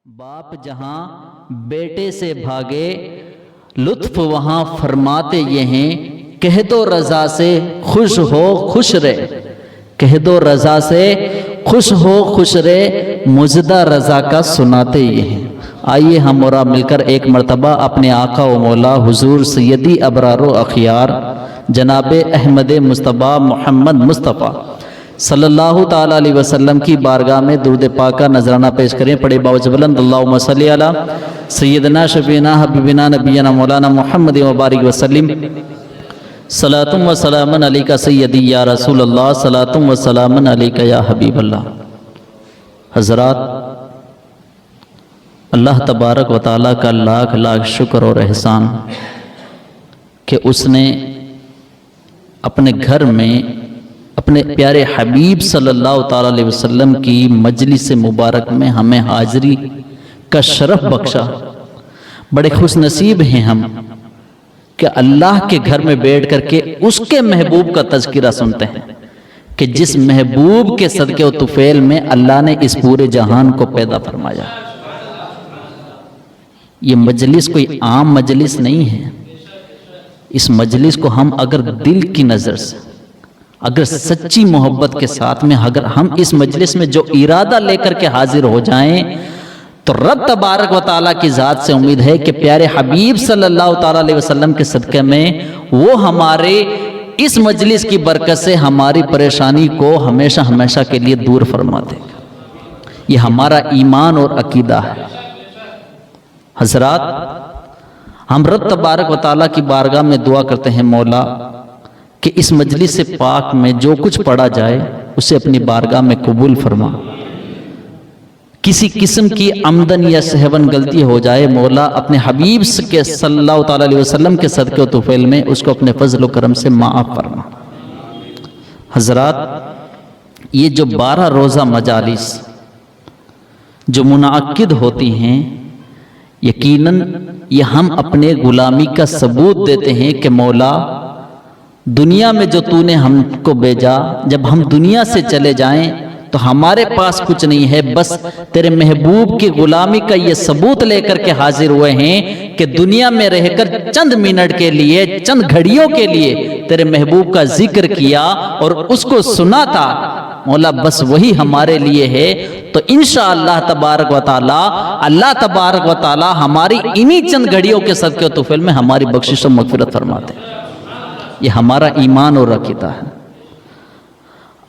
باپ جہاں بیٹے سے بھاگے لطف وہاں فرماتے یہ ہیں کہہ دو رضا سے خوش ہو خوش رے کہہ دو رضا سے خوش ہو خوش رے مجدہ رضا کا سناتے یہ ہیں۔ آئیے ہم اور آپ مل کر ایک مرتبہ اپنے آقا و مولا حضور سیدی ابرار و اخیار جناب احمد مصطفیٰ محمد مصطفیٰ صلی اللہ تعالیٰ علیہ وسلم کی بارگاہ میں درود پاک کا نذرانہ پیش کریں۔ پڑھے باوجھ بلند اللہم صلی علی سیدنا شفینا حبیبنا نبینا مولانا محمد مبارک وسلم صلاۃ و سلام علیکہ سیدی یا رسول اللہ صلاۃ و سلام علیکہ یا حبیب اللہ۔ حضرات، اللہ تبارک و تعالیٰ کا لاکھ لاکھ شکر اور احسان کہ اس نے اپنے گھر میں اپنے پیارے حبیب صلی اللہ تعالیٰ علیہ وسلم کی مجلس مبارک میں ہمیں حاضری کا شرف بخشا۔ بڑے خوش نصیب ہیں ہم کہ اللہ کے گھر میں بیٹھ کر کے اس کے محبوب کا تذکرہ سنتے ہیں کہ جس محبوب کے صدقے و طفیل میں اللہ نے اس پورے جہان کو پیدا فرمایا۔ یہ مجلس کوئی عام مجلس نہیں ہے۔ اس مجلس کو ہم اگر دل کی نظر سے، اگر سچی محبت کے ساتھ میں اگر ہم اس مجلس میں جو ارادہ لے کر کے حاضر ہو جائیں تو رب تبارک و تعالیٰ کی ذات سے امید ہے کہ پیارے حبیب صلی اللہ تعالیٰ علیہ وسلم کے صدقے میں وہ ہمارے اس مجلس کی برکت سے ہماری پریشانی کو ہمیشہ ہمیشہ کے لیے دور فرما دے گا۔ یہ ہمارا ایمان اور عقیدہ ہے۔ حضرات، ہم رب تبارک و تعالیٰ کی بارگاہ میں دعا کرتے ہیں مولا کہ اس مجلس پاک میں جو کچھ پڑھا جائے اسے اپنی بارگاہ میں قبول فرما۔ کسی قسم کی عمدن یا سہون غلطی ہو جائے مولا اپنے حبیب کے صلی اللہ تعالیٰ علیہ وسلم کے صدقے و طفیل میں اس کو اپنے فضل و کرم سے معاف فرما۔ حضرات، یہ جو 12 روزہ مجالس جو منعقد ہوتی ہیں، یقیناً یہ ہم اپنے غلامی کا ثبوت دیتے ہیں کہ مولا دنیا میں جو تو نے ہم کو بھیجا، جب ہم دنیا سے چلے جائیں تو ہمارے پاس کچھ نہیں ہے، بس تیرے محبوب کی غلامی کا یہ ثبوت لے کر کے حاضر ہوئے ہیں کہ دنیا میں رہ کر چند منٹ کے لیے، چند گھڑیوں کے لیے تیرے محبوب کا ذکر کیا اور اس کو سنا تھا مولا، بس وہی ہمارے لیے ہے۔ تو انشاءاللہ تبارک و تعالی اللہ تبارک و تعالی ہماری انہی چند گھڑیوں کے صدقے و طفیل میں ہماری بخشش و مغفرت فرماتے ہیں۔ یہ ہمارا ایمان اور عقیدہ ہے۔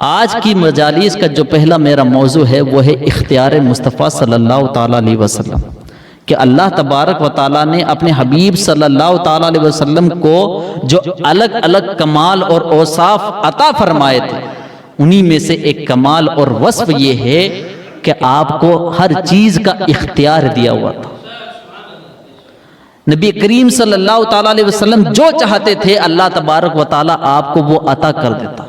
آج کی مجالس کا جو پہلا میرا موضوع ہے وہ ہے اختیار مصطفیٰ صلی اللہ تعالیٰ علیہ وسلم، کہ اللہ تبارک و تعالیٰ نے اپنے حبیب صلی اللہ تعالیٰ علیہ وسلم کو جو الگ الگ کمال اور اوصاف عطا فرمائے تھے، انہی میں سے ایک کمال اور وصف یہ ہے کہ آپ کو ہر چیز کا اختیار دیا ہوا تھا۔ نبی کریم صلی اللہ تعالیٰ علیہ وسلم جو چاہتے تھے اللہ تبارک و تعالیٰ آپ کو وہ عطا کر دیتا۔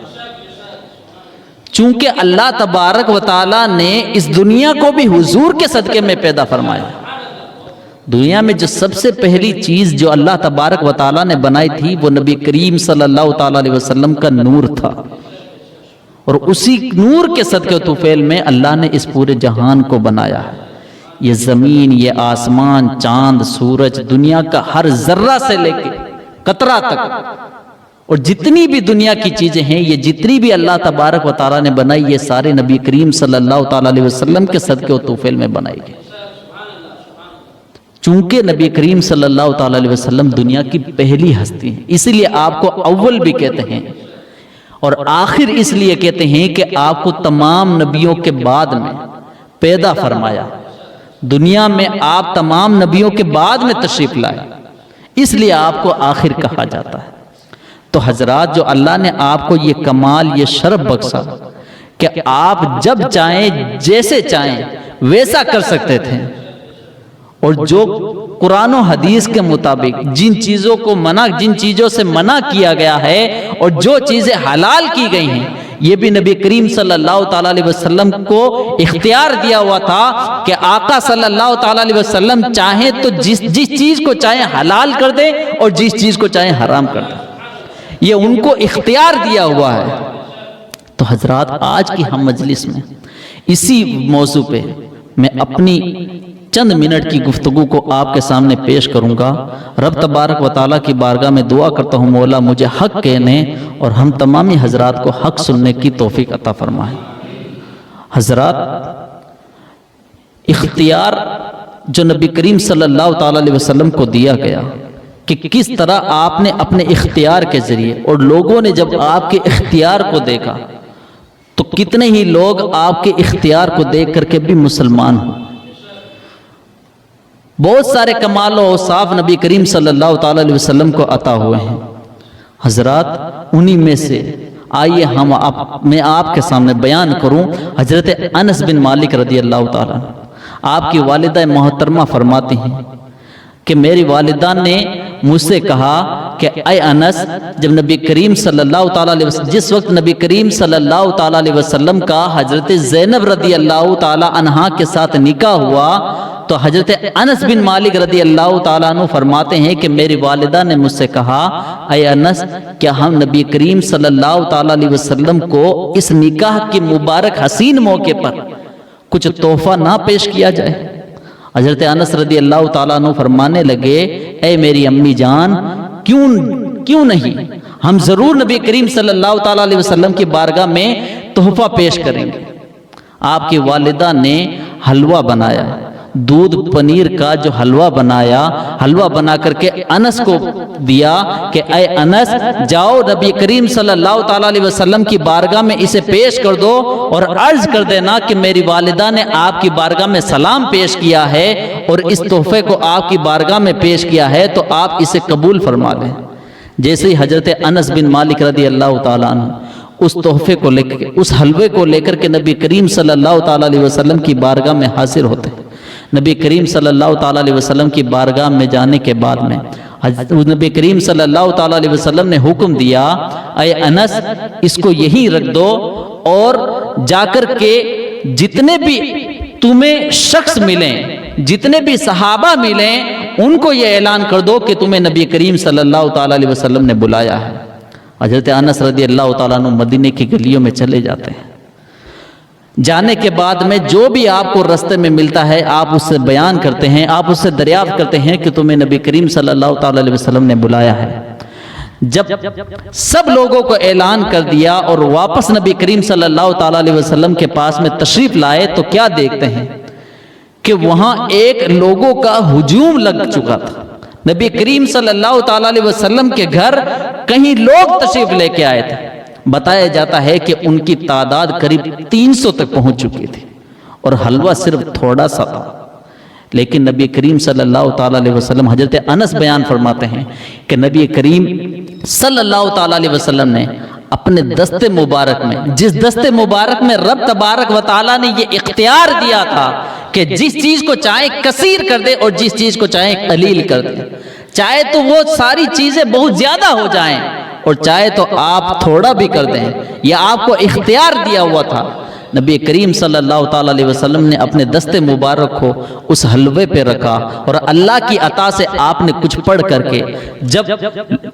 چونکہ اللہ تبارک و تعالیٰ نے اس دنیا کو بھی حضور کے صدقے میں پیدا فرمایا۔ دنیا میں جو سب سے پہلی چیز جو اللہ تبارک و تعالیٰ نے بنائی تھی وہ نبی کریم صلی اللہ تعالیٰ علیہ وسلم کا نور تھا، اور اسی نور کے صدقے و طفیل میں اللہ نے اس پورے جہان کو بنایا ہے۔ یہ زمین، یہ آسمان، چاند، سورج، دنیا کا ہر ذرہ سے لے کے قطرہ تک، اور جتنی بھی دنیا کی چیزیں ہیں، یہ جتنی بھی اللہ تبارک و تعالیٰ نے بنائی، یہ سارے نبی کریم صلی اللہ تعالیٰ علیہ وسلم کے صدقے و طفیل میں بنائی گئی۔ چونکہ نبی کریم صلی اللہ تعالیٰ علیہ وسلم دنیا کی پہلی ہستی ہیں، اس لیے آپ کو اول بھی کہتے ہیں، اور آخر اس لیے کہتے ہیں کہ آپ کو تمام نبیوں کے بعد میں پیدا فرمایا۔ دنیا میں آپ تمام نبیوں کے بعد میں تشریف لائے، اس لیے آپ کو آخر کہا جاتا ہے۔ تو حضرات، جو اللہ نے آپ کو یہ کمال، یہ شرف بخشا کہ آپ جب چاہیں، جیسے چاہیں ویسا کر سکتے تھے، اور جو قرآن و حدیث کے مطابق جن چیزوں سے منع کیا گیا ہے اور جو چیزیں حلال کی گئی ہیں، یہ بھی نبی کریم صلی اللہ تعالیٰ علیہ وسلم کو اختیار دیا ہوا تھا کہ آقا صلی اللہ تعالیٰ علیہ وسلم چاہیں تو جس چیز کو چاہیں حلال کر دیں اور جس چیز کو چاہیں حرام کر دیں، یہ ان کو اختیار دیا ہوا ہے۔ تو حضرات، آج کی ہم مجلس میں اسی موضوع پہ میں اپنی چند منٹ کی گفتگو کو آپ کے سامنے پیش کروں گا۔ رب تبارک و تعالیٰ کی بارگاہ میں دعا کرتا ہوں مولا مجھے حق کہنے اور ہم تمامی حضرات کو حق سننے کی توفیق عطا فرمائے۔ حضرات، اختیار جو نبی کریم صلی اللہ تعالیٰ علیہ وسلم کو دیا گیا کہ کس طرح آپ نے اپنے اختیار کے ذریعے، اور لوگوں نے جب آپ کے اختیار کو دیکھا تو کتنے ہی لوگ آپ کے اختیار کو دیکھ کر کے بھی مسلمان ہوں۔ بہت سارے کمال و اوصاف نبی کریم صلی اللہ تعالیٰ علیہ وسلم کو عطا ہوئے ہیں۔ حضرات، انہی میں سے آئیے میں آپ کے سامنے بیان کروں۔ حضرت انس بن مالک رضی اللہ تعالیٰ آپ کی والدہ محترمہ فرماتی ہیں کہ میری والدہ نے مجھ سے کہا کہ اے انس، جب نبی کریم صلی اللہ تعالیٰ علیہ وسلم، جس وقت نبی کریم صلی اللہ تعالیٰ علیہ وسلم کا حضرت زینب رضی اللہ تعالیٰ عنہا کے ساتھ نکاح ہوا تو حضرت انس بن مالک رضی اللہ تعالیٰ عنہ فرماتے ہیں کہ میری والدہ نے مجھ سے کہا اے انس، کیا ہم نبی کریم صلی اللہ تعالیٰ علیہ وسلم کو اس نکاح کی مبارک حسین موقع پر کچھ تحفہ نہ پیش کیا جائے؟ حضرت انس رضی اللہ تعالیٰ عنہ فرمانے لگے اے میری امی جان، کیوں نہیں، ہم ضرور نبی کریم صلی اللہ تعالیٰ علیہ وسلم کی بارگاہ میں تحفہ پیش کریں گے۔ آپ کی والدہ نے حلوہ بنایا، دودھ پنیر کا جو حلوہ بنایا، حلوہ بنا کر کے انس کو دیا کہ اے انس، جاؤ نبی کریم صلی اللہ تعالیٰ علیہ وسلم کی بارگاہ میں اسے پیش کر دو اور عرض کر دینا کہ میری والدہ نے آپ کی بارگاہ میں سلام پیش کیا ہے اور اس تحفے کو آپ کی بارگاہ میں پیش کیا ہے تو آپ اسے قبول فرما لیں۔ جیسے ہی حضرت انس بن مالک رضی اللہ تعالیٰ عنہ اس تحفے کو لے کر، اس حلوے کو لے کر کے نبی کریم صلی اللہ تعالیٰ علیہ وسلم کی بارگاہ میں حاضر ہوتے ہیں، نبی کریم صلی اللہ تعالیٰ علیہ وسلم کی بارگاہ میں جانے کے بعد میں نبی کریم صلی اللہ تعالیٰ علیہ وسلم نے حکم دیا اے انس، اس کو یہیں رکھ دو اور جا کر کے جتنے بھی تمہیں شخص ملیں، جتنے بھی صحابہ ملیں، ان کو یہ اعلان کر دو کہ تمہیں نبی کریم صلی اللہ تعالیٰ علیہ وسلم نے بلایا ہے۔ حضرت انس رضی اللہ تعالیٰ عنہ مدینے کی گلیوں میں چلے جاتے ہیں۔ جانے کے بعد میں جو بھی آپ کو رستے میں ملتا ہے آپ اس سے بیان کرتے ہیں، آپ اس سے دریافت کرتے ہیں کہ تمہیں نبی کریم صلی اللہ تعالیٰ علیہ وسلم نے بلایا ہے۔ جب سب لوگوں کو اعلان کر دیا اور واپس نبی کریم صلی اللہ تعالیٰ علیہ وسلم کے پاس میں تشریف لائے تو کیا دیکھتے ہیں کہ وہاں ایک لوگوں کا ہجوم لگ چکا تھا۔ نبی کریم صلی اللہ تعالیٰ علیہ وسلم کے گھر کہیں لوگ تشریف لے کے آئے تھے۔ بتایا جاتا ہے کہ ان کی تعداد قریب 300 تک پہنچ چکی تھی اور حلوہ صرف تھوڑا سا تھا، لیکن نبی کریم صلی اللہ تعالیٰ علیہ وسلم، حضرت انس بیان فرماتے ہیں کہ نبی کریم صلی اللہ تعالیٰ علیہ وسلم نے اپنے دست مبارک میں، جس دست مبارک میں رب تبارک و تعالیٰ نے یہ اختیار دیا تھا کہ جس چیز کو چاہے کثیر کر دے اور جس چیز کو چاہے قلیل کر دے، چاہے تو وہ ساری چیزیں بہت زیادہ ہو جائیں اور چاہے تو آپ تھوڑا بھی کر دیں، یہ آپ کو اختیار دیا ہوا تھا۔ نبی کریم صلی اللہ تعالیٰ علیہ وسلم نے اپنے دست مبارک کو اس حلوے پہ رکھا اور اللہ کی عطا سے آپ نے کچھ پڑھ کر کے جب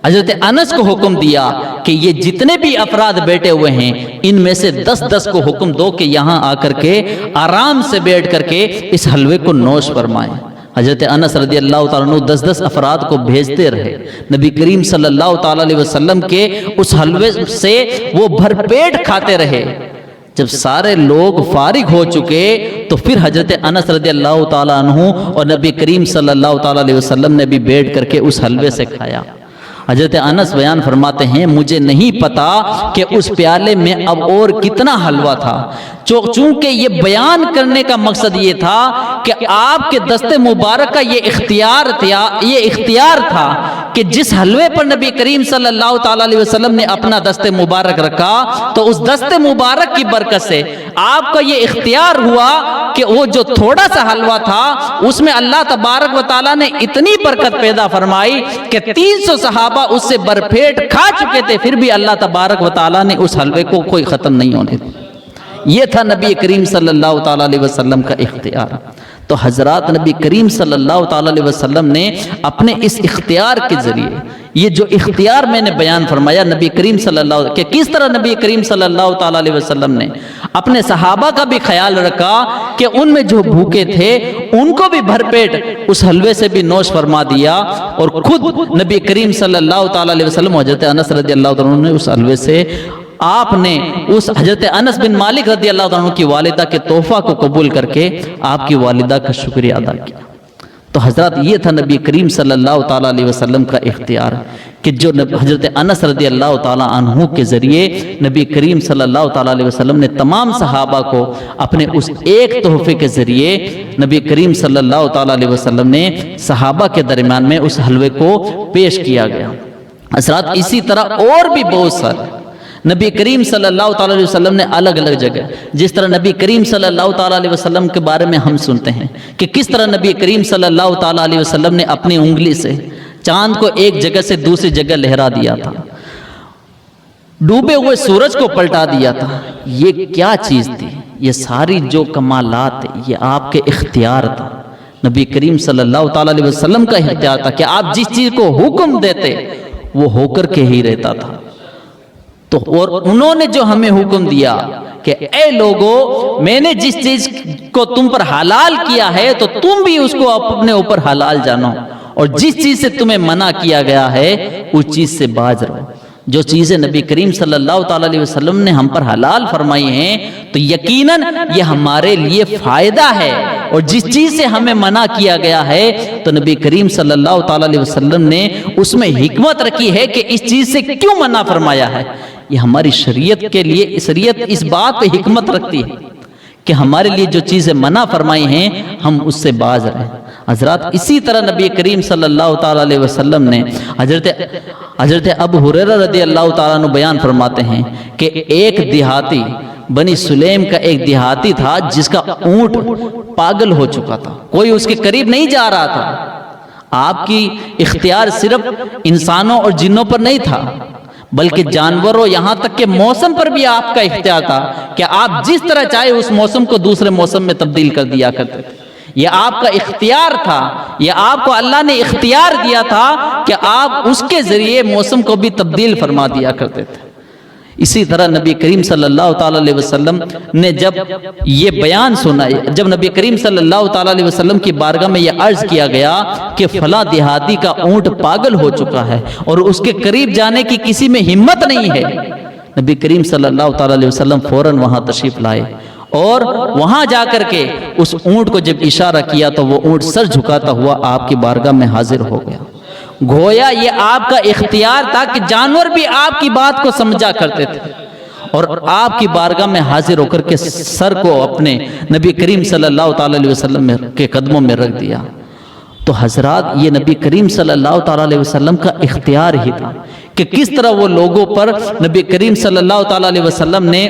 حضرت انس کو حکم دیا کہ یہ جتنے بھی افراد بیٹھے ہوئے ہیں ان میں سے 10 کو حکم دو کہ یہاں آ کر کے آرام سے بیٹھ کر کے اس حلوے کو نوش فرمائیں۔ حضرت انس رضی اللہ تعالیٰ عنہ 10 افراد کو بھیجتے رہے، نبی کریم صلی اللہ تعالیٰ علیہ وسلم کے اس حلوے سے وہ بھر پیٹ کھاتے رہے۔ جب سارے لوگ فارغ ہو چکے تو پھر حضرت انس رضی اللہ تعالیٰ عنہ اور نبی کریم صلی اللہ تعالیٰ علیہ وسلم نے بھی بیٹھ کر کے اس حلوے سے کھایا۔ حضرت انس بیان فرماتے ہیں مجھے نہیں پتا کہ اس پیالے میں اب اور کتنا حلوہ تھا، چونکہ یہ بیان کرنے کا مقصد یہ تھا کہ آپ کے دست مبارک کا یہ اختیار تھا کہ جس حلوے پر نبی کریم صلی اللہ تعالیٰ علیہ وسلم نے اپنا دست مبارک رکھا تو اس دست مبارک کی برکت سے آپ کا یہ اختیار ہوا کہ وہ جو تھوڑا سا حلوہ تھا اس میں اللہ تبارک و تعالیٰ نے اتنی برکت پیدا فرمائی کہ 300 صحابہ اس سے برپھیٹ کھا چکے تھے، پھر بھی اللہ تبارک و تعالیٰ نے اس حلوے کو کوئی ختم نہیں ہونے دیا۔ یہ تھا نبی کریم صلی اللہ تعالیٰ علیہ وسلم کا اختیار۔ تو حضرات نبی کریم صلی اللہ تعالیٰ علیہ وسلم نے اپنے اس اختیار کے ذریعے، یہ جو اختیار میں نے بیان فرمایا نبی کریم صلی اللہ کہ کس طرح نبی کریم صلی اللہ تعالیٰ علیہ وسلم نے اپنے صحابہ کا بھی خیال رکھا کہ ان میں جو بھوکے تھے ان کو بھی بھر پیٹ اس حلوے سے بھی نوش فرما دیا، اور خود نبی کریم صلی اللہ تعالیٰ علیہ وسلم حضرت انس رضی اللہ تعالیٰ عنہ نے اس حلوے سے آپ نے اس حضرت انس بن مالک رضی اللہ تعالیٰ عنہ کی والدہ کے تحفہ کو قبول کر کے آپ کی والدہ کا شکریہ ادا کیا۔ تو حضرات یہ تھا نبی کریم صلی اللہ تعالیٰ علیہ وسلم کا اختیار، کہ جو حضرت انس رضی اللہ تعالیٰ عنہ کے ذریعے نبی کریم صلی اللہ تعالیٰ علیہ وسلم نے تمام صحابہ کو اپنے اس ایک تحفے کے ذریعے نبی کریم صلی اللہ تعالیٰ علیہ وسلم نے صحابہ کے درمیان میں اس حلوے کو پیش کیا گیا۔ حضرات اسی طرح اور بھی بہت سارے نبی کریم صلی اللہ تعالیٰ علیہ وسلم نے الگ الگ جگہ، جس طرح نبی کریم صلی اللہ تعالیٰ علیہ وسلم کے بارے میں ہم سنتے ہیں کہ کس طرح نبی کریم صلی اللہ تعالیٰ علیہ وسلم نے اپنی انگلی سے چاند کو ایک جگہ سے دوسری جگہ لہرا دیا تھا، ڈوبے ہوئے سورج کو پلٹا دیا تھا۔ یہ کیا چیز تھی؟ یہ ساری جو کمالات تھے یہ آپ کے اختیار تھا، نبی کریم صلی اللہ تعالیٰ علیہ وسلم کا اختیار تھا کہ آپ جس چیز کو حکم دیتے وہ ہو کر کے ہی رہتا تھا۔ تو اور انہوں نے جو ہمیں حکم دیا کہ اے لوگو، میں نے جس چیز کو تم پر حلال کیا ہے تو تم بھی اس کو اپنے اوپر حلال جانو، اور جس چیز سے تمہیں منع کیا گیا ہے اس چیز سے باز رہو۔ جو چیزیں نبی کریم صلی اللہ تعالیٰ علیہ وسلم نے ہم پر حلال فرمائی ہیں تو یقیناً یہ ہمارے لیے فائدہ ہے، اور جس چیز سے ہمیں منع کیا گیا ہے تو نبی کریم صلی اللہ تعالیٰ علیہ وسلم نے اس میں حکمت رکھی ہے کہ اس چیز سے کیوں منع فرمایا ہے۔ یہ ہماری شریعت کے لیے، شریعت اس بات پہ حکمت رکھتی ہے کہ ہمارے لیے جو چیزیں منع فرمائی ہیں ہم اس سے باز رہیں۔ حضرات اسی طرح نبی کریم صلی اللہ تعالیٰ علیہ وسلم نے حضرت ابو ہریرہ رضی اللہ تعالیٰ عنہ بیان فرماتے ہیں کہ ایک دیہاتی، بنی سلیم کا ایک دیہاتی تھا جس کا اونٹ پاگل ہو چکا تھا، کوئی اس کے قریب نہیں جا رہا تھا۔ آپ کی اختیار صرف انسانوں اور جنوں پر نہیں تھا بلکہ جانوروں، یہاں تک کہ موسم پر بھی آپ کا اختیار تھا کہ آپ جس طرح چاہے اس موسم کو دوسرے موسم میں تبدیل کر دیا کرتے تھے۔ یہ آپ کا اختیار تھا، یہ آپ کو اللہ نے اختیار دیا تھا کہ آپ اس کے ذریعے موسم کو بھی تبدیل فرما دیا کرتے تھے۔ اسی طرح نبی کریم صلی اللہ تعالیٰ علیہ وسلم نے جب یہ بیان سنا، جب نبی کریم صلی اللہ تعالیٰ علیہ وسلم کی بارگاہ میں یہ عرض کیا گیا کہ فلاں دیہاتی کا اونٹ پاگل ہو چکا ہے اور اس کے قریب جانے کی کسی میں ہمت نہیں ہے، نبی کریم صلی اللہ تعالیٰ علیہ وسلم فوراً وہاں تشریف لائے، اور وہاں جا کر کے اس اونٹ کو جب اشارہ کیا تو وہ اونٹ سر جھکاتا ہوا آپ کی بارگاہ میں حاضر ہو گیا۔ گویا یہ آپ کا اختیار تھا کہ جانور بھی آپ کی بات کو سمجھا کرتے تھے، اور آپ کی بارگاہ میں حاضر ہو کر کے سر کو اپنے نبی کریم صلی اللہ تعالیٰ علیہ وسلم کے قدموں میں رکھ دیا۔ تو حضرات یہ نبی کریم صلی اللہ تعالیٰ علیہ وسلم کا اختیار ہی تھا کہ کس طرح وہ لوگوں پر نبی کریم صلی اللہ تعالیٰ علیہ وسلم نے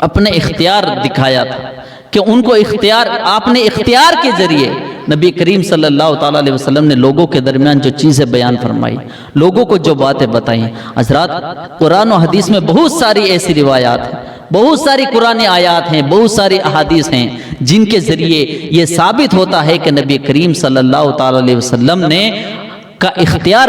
اپنے اختیار دکھایا تھا، کہ ان کو اختیار، آپ نے اختیار کے ذریعے نبی کریم صلی اللہ تعالیٰ علیہ وسلم نے لوگوں کے درمیان جو چیزیں بیان فرمائی، لوگوں کو جو باتیں بتائیں۔ حضرات قرآن و حدیث میں بہت ساری ایسی روایات ہیں، بہت ساری قرآن آیات ہیں، بہت ساری احادیث ہیں جن کے ذریعے یہ ثابت ہوتا ہے کہ نبی کریم صلی اللہ تعالیٰ علیہ وسلم نے کا اختیار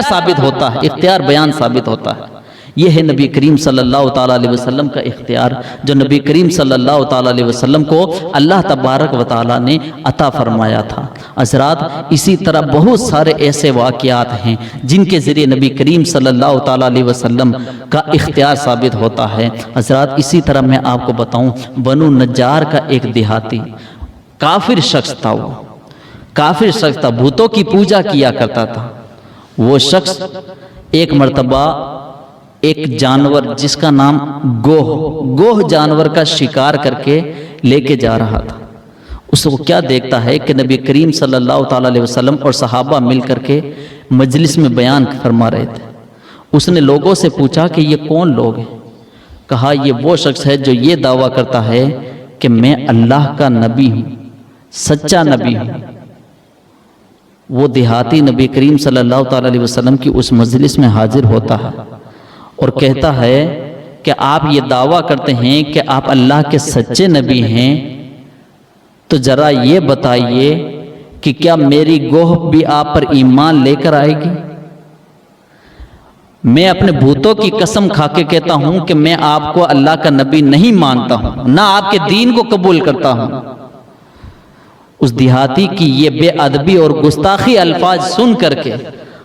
ثابت ہوتا ہے، اختیار بیان ثابت ہوتا ہے۔ یہ ہے نبی کریم صلی اللہ تعالیٰ علیہ وسلم کا اختیار، جو نبی کریم صلی اللہ تعالیٰ علیہ وسلم کو اللہ تبارک و تعالیٰ نے عطا فرمایا تھا۔ حضرات اسی طرح بہت سارے ایسے واقعات ہیں جن کے ذریعے نبی کریم صلی اللہ تعالیٰ علیہ وسلم کا اختیار ثابت ہوتا ہے۔ حضرات اسی طرح میں آپ کو بتاؤں، بنو نجار کا ایک دیہاتی کافر شخص تھا، وہ کافر شخص تھا، بھوتوں کی پوجا کیا کرتا تھا۔ وہ شخص ایک مرتبہ ایک جانور جس کا نام گوہ جانور کا شکار کر کے لے کے جا رہا تھا۔ اس کو کیا دیکھتا ہے کہ نبی کریم صلی اللہ تعالیٰ علیہ وسلم اور صحابہ مل کر کے مجلس میں بیان فرما رہے تھے۔ اس نے لوگوں سے پوچھا کہ یہ کون لوگ ہیں؟ کہا یہ وہ شخص ہے جو یہ دعویٰ کرتا ہے کہ میں اللہ کا نبی ہوں، سچا نبی ہوں۔ وہ دیہاتی نبی کریم صلی اللہ تعالیٰ علیہ وسلم کی اس مجلس میں حاضر ہوتا ہے اور کہتا ہے کہ آپ یہ دعویٰ کرتے ہیں کہ آپ اللہ کے سچے نبی ہیں، تو ذرا یہ بتائیے کہ کیا میری گوہ بھی آپ پر ایمان لے کر آئے گی؟ میں اپنے بھوتوں کی قسم کھا کے کہتا ہوں کہ میں آپ کو اللہ کا نبی نہیں مانتا ہوں، نہ آپ کے دین کو قبول کرتا ہوں۔ اس دیہاتی کی یہ بے ادبی اور گستاخی الفاظ سن کر کے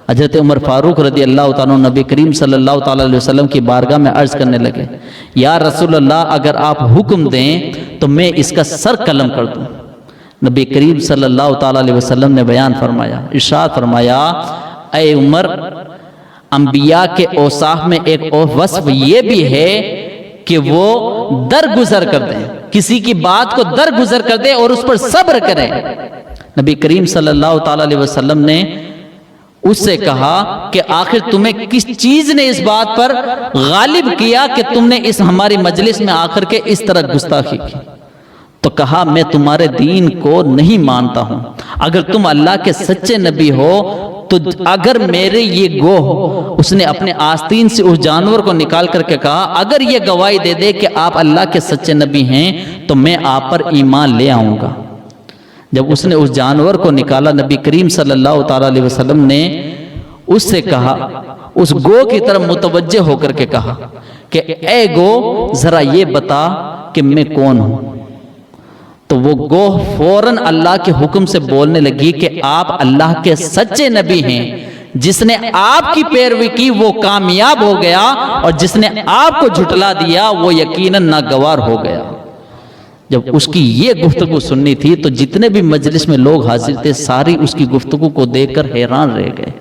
حضرت عمر فاروق رضی اللہ تعالیٰ نبی کریم صلی اللہ تعالیٰ علیہ وسلم کی بارگاہ میں عرض کرنے لگے، یا رسول اللہ، اگر آپ حکم دیں تو میں اس کا سر قلم کر دوں۔ نبی کریم صلی اللہ تعالیٰ علیہ وسلم نے بیان فرمایا، ارشاد فرمایا، اے عمر، انبیاء کے اوصاف میں ایک وصف یہ بھی ہے کہ وہ درگزر کر دیں، کسی کی بات کو درگزر کر دیں اور اس پر صبر کریں۔ نبی کریم صلی اللہ تعالیٰ علیہ وسلم نے اس سے کہا کہ آخر تمہیں کس چیز نے اس بات پر غالب کیا کہ تم نے اس ہماری مجلس میں آ کر کے اس طرح گستاخی کی؟ تو کہا، میں تمہارے دین کو نہیں مانتا ہوں، اگر تم اللہ کے سچے نبی ہو تو اگر میرے یہ گوہ، اس نے اپنے آستین سے اس جانور کو نکال کر کے کہا، اگر یہ گواہی دے دے کہ آپ اللہ کے سچے نبی ہیں تو میں آپ پر ایمان لے آؤں گا۔ جب اس نے اس جانور کو نکالا، نبی کریم صلی اللہ تعالیٰ علیہ وسلم نے اس سے کہا، اس گو کی طرف متوجہ ہو کر کے کہا کہ اے گو، ذرا یہ بتا کہ میں کون ہوں؟ تو وہ گو فوراً اللہ کے حکم سے بولنے لگی کہ آپ اللہ کے سچے نبی ہیں، جس نے آپ کی پیروی کی وہ کامیاب ہو گیا، اور جس نے آپ کو جھٹلا دیا وہ یقیناً ناگوار ہو گیا۔ جب اس کی یہ گفتگو سننی تھی تو جتنے بھی مجلس میں لوگ حاضر تھے ساری اس کی گفتگو کو دیکھ کر حیران رہ گئے،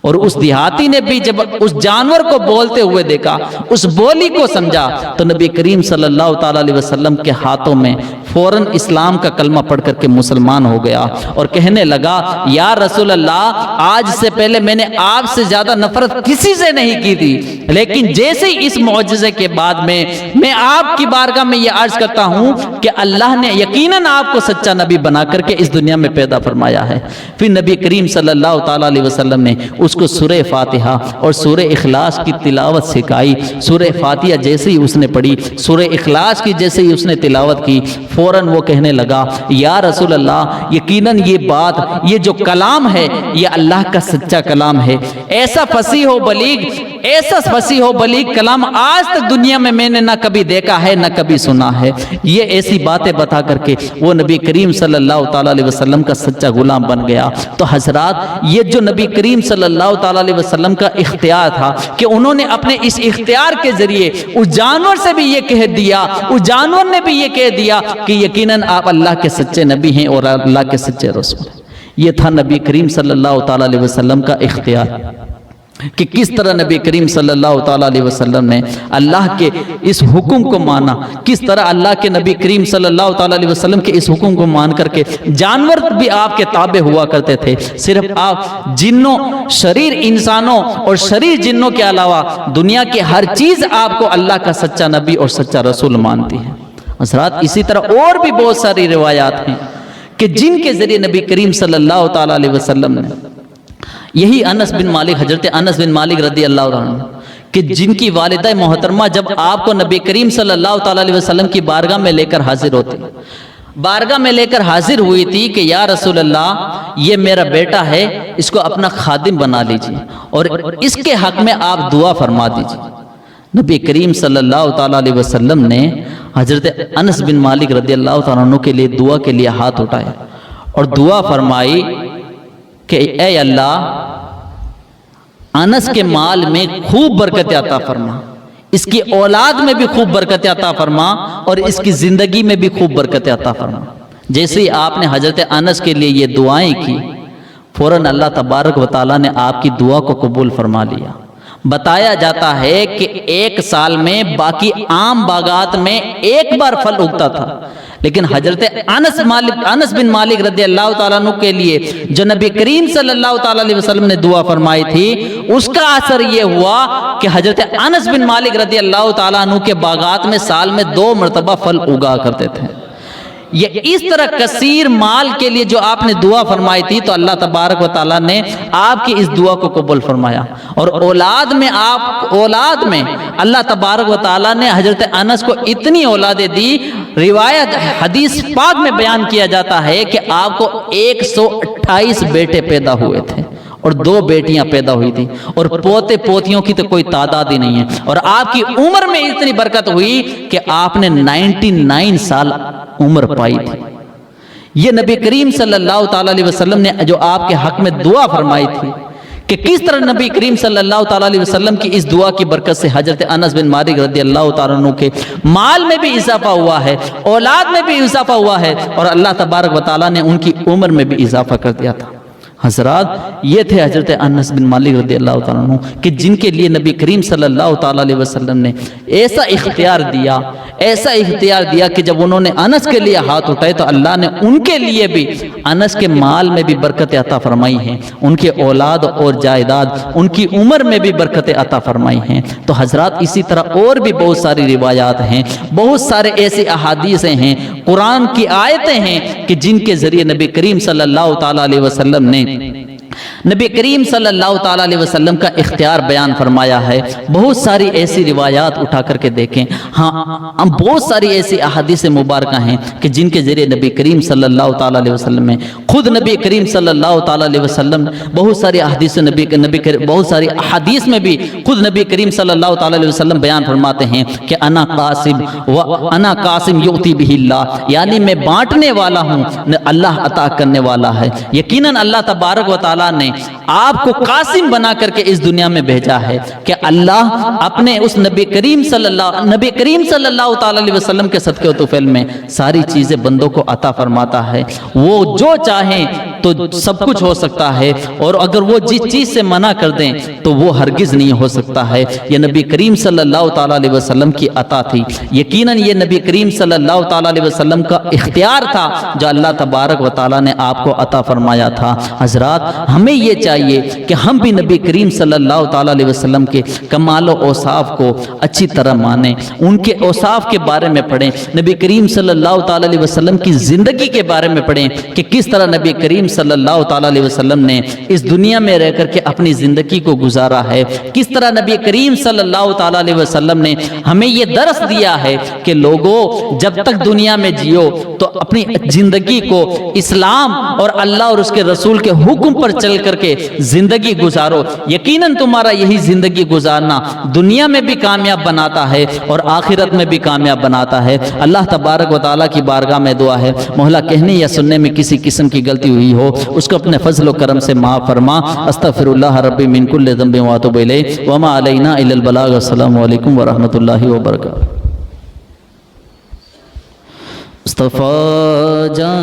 اور اس دیہاتی نے بھی جب اس جانور کو بولتے ہوئے دیکھا، اس بولی کو سمجھا، تو نبی کریم صلی اللہ تعالیٰ علیہ وسلم کے ہاتھوں میں فوراً اسلام کا کلمہ پڑھ کر کے مسلمان ہو گیا، اور کہنے لگا، یا رسول اللہ، آج سے پہلے میں نے آپ سے زیادہ نفرت کسی سے نہیں کی تھی، لیکن جیسے ہی اس معجزے کے بعد میں آپ کی بارگاہ میں یہ عرض کرتا ہوں کہ اللہ نے یقیناً آپ کو سچا نبی بنا کر کے اس دنیا میں پیدا فرمایا ہے۔ پھر نبی کریم صلی اللہ تعالیٰ علیہ وسلم نے اس کو سورہ فاتحہ اور سورہ اخلاص کی تلاوت سکھائی۔ سورہ فاتحہ جیسے ہی اس نے پڑھی، سورہ اخلاص کی جیسے ہی اس نے تلاوت کی، فوراً وہ کہنے لگا، یا رسول اللہ، یقیناً یہ بات، یہ جو کلام ہے یہ اللہ کا سچا کلام ہے۔ ایسا فصیح و بلیغ کلام آج تک دنیا میں نے نہ کبھی دیکھا ہے نہ کبھی سنا ہے۔ یہ ایسی باتیں بتا کر کے وہ نبی کریم صلی اللہ تعالیٰ علیہ وسلم کا سچا غلام بن گیا۔ تو حضرات، یہ جو نبی کریم صلی اللہ تعالیٰ علیہ وسلم کا اختیار تھا کہ انہوں نے اپنے اس اختیار کے ذریعے اس جانور سے بھی یہ کہہ دیا، اس جانور نے بھی یہ کہہ دیا کہ یقیناً آپ اللہ کے سچے نبی ہیں اور اللہ کے سچے رسول ہیں۔ یہ تھا نبی کریم صلی اللہ تعالیٰ علیہ وسلم کا اختیار، کہ کس طرح نبی کریم صلی اللہ تعالیٰ علیہ وسلم نے اللہ کے اس حکم کو مانا، کس طرح اللہ کے نبی کریم صلی اللہ تعالیٰ علیہ وسلم کے اس حکم کو مان کر کے جانور بھی آپ کے تابع ہوا کرتے تھے۔ صرف آپ جنوں، شریر انسانوں اور شریر جنوں کے علاوہ دنیا کی ہر چیز آپ کو اللہ کا سچا نبی اور سچا رسول مانتی ہے۔ حضرات، اسی طرح اور بھی بہت ساری روایات ہیں کہ جن کے ذریعے نبی کریم صلی اللہ تعالیٰ علیہ وسلم نے، یہی انس بن مالک، حضرت انس بن مالک رضی اللہ عنہ، کہ جن کی والدہ محترمہ جب آپ کو نبی کریم صلی اللہ تعالیٰ علیہ وسلم کی بارگاہ میں لے کر حاضر ہوئی تھی کہ یا رسول اللہ، یہ میرا بیٹا ہے، اس کو اپنا خادم بنا لیجئے اور اس کے حق میں آپ دعا فرما دیجئے۔ نبی کریم صلی اللہ تعالیٰ علیہ وسلم نے حضرت انس بن مالک رضی اللہ تعالیٰ عنہ کے لیے دعا کے لیے ہاتھ اٹھائے اور دعا فرمائی کہ اے اللہ، انس کے مال میں خوب برکت عطا فرما، اس کی اولاد میں بھی خوب برکت عطا فرما، اور اس کی زندگی میں بھی خوب برکت عطا فرما۔ جیسے ہی آپ نے حضرت انس کے لیے یہ دعائیں کی، فوراً اللہ تبارک و تعالیٰ نے آپ کی دعا کو قبول فرما لیا۔ بتایا جاتا ہے کہ ایک سال میں باقی عام باغات میں ایک بار پھل اگتا تھا، لیکن حضرت انس بن مالک رضی اللہ تعالیٰ عنہ کے لیے جو نبی کریم صلی اللہ تعالیٰ علیہ وسلم نے دعا فرمائی تھی، اس کا اثر یہ ہوا کہ حضرت انس بن مالک رضی اللہ تعالیٰ عنہ کے باغات میں سال میں 2 مرتبہ پھل اگا کرتے تھے۔ یہ اس طرح کثیر مال کے لیے جو آپ نے دعا فرمائی تھی، تو اللہ تبارک و تعالیٰ نے آپ کی اس دعا کو قبول فرمایا، اور اولاد میں اللہ تبارک و تعالیٰ نے حضرت انس کو اتنی اولادیں دی، روایت حدیث پاک میں بیان کیا جاتا ہے کہ آپ کو 128 بیٹے پیدا ہوئے تھے، اور 2 بیٹیاں پیدا ہوئی تھی اور پوتے پوتیوں کی تو کوئی تعداد ہی نہیں ہے، اور آپ کی عمر میں اتنی برکت ہوئی کہ آپ نے 99 سال عمر پائی تھی۔ یہ نبی کریم صلی اللہ تعالیٰ علیہ وسلم نے جو آپ کے حق میں دعا فرمائی تھی کہ کس طرح نبی کریم صلی اللہ تعالیٰ علیہ وسلم کی اس دعا کی برکت سے حضرت انس بن مالک رضی اللہ تعالیٰ عنہ کے مال میں بھی اضافہ ہوا ہے، اولاد میں بھی اضافہ ہوا ہے، اور اللہ تبارک و تعالیٰ نے ان کی عمر میں بھی اضافہ کر دیا تھا۔ حضرات، یہ تھے حضرت انس بن مالک رضی اللہ تعالیٰ عنہ کہ جن کے لیے نبی کریم صلی اللہ تعالیٰ علیہ وسلم نے ایسا اختیار دیا کہ جب انہوں نے انس کے لیے ہاتھ اٹھائے تو اللہ نے ان کے لیے بھی انس کے مال میں بھی برکت عطا فرمائی ہیں، ان کے اولاد اور جائیداد، ان کی عمر میں بھی برکت عطا فرمائی ہیں۔ تو حضرات، اسی طرح اور بھی بہت ساری روایات ہیں، بہت سارے ایسے احادیثیں ہیں، قرآن کی آیتیں ہیں کہ جن کے ذریعے نبی کریم صلی اللہ تعالیٰ علیہ وسلم نے نبی کریم صلی اللہ تعالیٰ علیہ وسلم کا اختیار بیان فرمایا ہے۔ بہت ساری ایسی روایات اٹھا کر کے دیکھیں، ہاں ہم بہت ساری ایسی احادیث مبارکہ ہیں کہ جن کے ذریعے نبی کریم صلی اللہ تعالیٰ علیہ وسلم میں خود نبی کریم صلی اللہ تعالیٰ علیہ وسلم بہت ساری بہت ساری احادیث میں بھی خود نبی کریم صلی اللہ تعالیٰ علیہ وسلم بیان فرماتے ہیں کہ انا قاسم یؤتی بہ اللہ، یعنی میں بانٹنے والا ہوں، اللہ عطا کرنے والا ہے۔ یقیناً اللہ تبارک و تعالیٰ نے آپ کو قاسم بنا کر کے اس دنیا میں بھیجا ہے کہ اللہ اپنے اس نبی کریم صلی اللہ تعالی علیہ وسلم کے صدقے و طفیل میں ساری چیزیں بندوں کو عطا فرماتا ہے۔ وہ جو چاہیں تو سب کچھ ہو سکتا ہے، اور اگر وہ جس چیز سے منع کر دیں تو وہ ہرگز نہیں ہو سکتا ہے۔ یہ نبی کریم صلی اللہ تعالی علیہ وسلم کی عطا تھی۔ یقیناً یہ نبی کریم صلی اللہ تعالی علیہ وسلم کا اختیار تھا جو اللہ تبارک و تعالی نے آپ کو عطا فرمایا تھا۔ حضرات، ہمیں یہ چاہیے کہ ہم بھی نبی کریم صلی اللہ تعالی علیہ وسلم کے کمال و اوصاف کو اچھی طرح مانیں، ان کے اوصاف کے بارے میں پڑھیں، نبی کریم صلی اللہ تعالی علیہ وسلم کی زندگی کے بارے میں پڑھیں کہ کس طرح نبی کریم صلی اللہ تعالی علیہ وسلم نے اس دنیا میں رہ کر کے اپنی زندگی کو گزارا ہے، کس طرح نبی کریم صلی اللہ تعالی علیہ وسلم نے ہمیں یہ درس دیا ہے کہ لوگوں، جب تک دنیا میں جیو تو اپنی زندگی کو اسلام اور اللہ اور اس کے رسول کے حکم پر چل کر کے زندگی گزارو۔ یقیناً تمہارا یہی زندگی گزارنا دنیا میں بھی کامیاب بناتا ہے اور آخرت میں بھی کامیاب بناتا ہے۔ اللہ تبارک و تعالیٰ کی بارگاہ میں دعا ہے، مولا کہنے یا سننے میں کسی قسم کی غلطی ہوئی ہو اس کو اپنے فضل و کرم سے معاف فرما۔ استغفر اللہ ربی من کل ذنب واتوب الیہ وما علینا الا البلاغ۔ السلام علیکم ورحمۃ اللہ وبرکاتہ۔ مصطفیٰ جان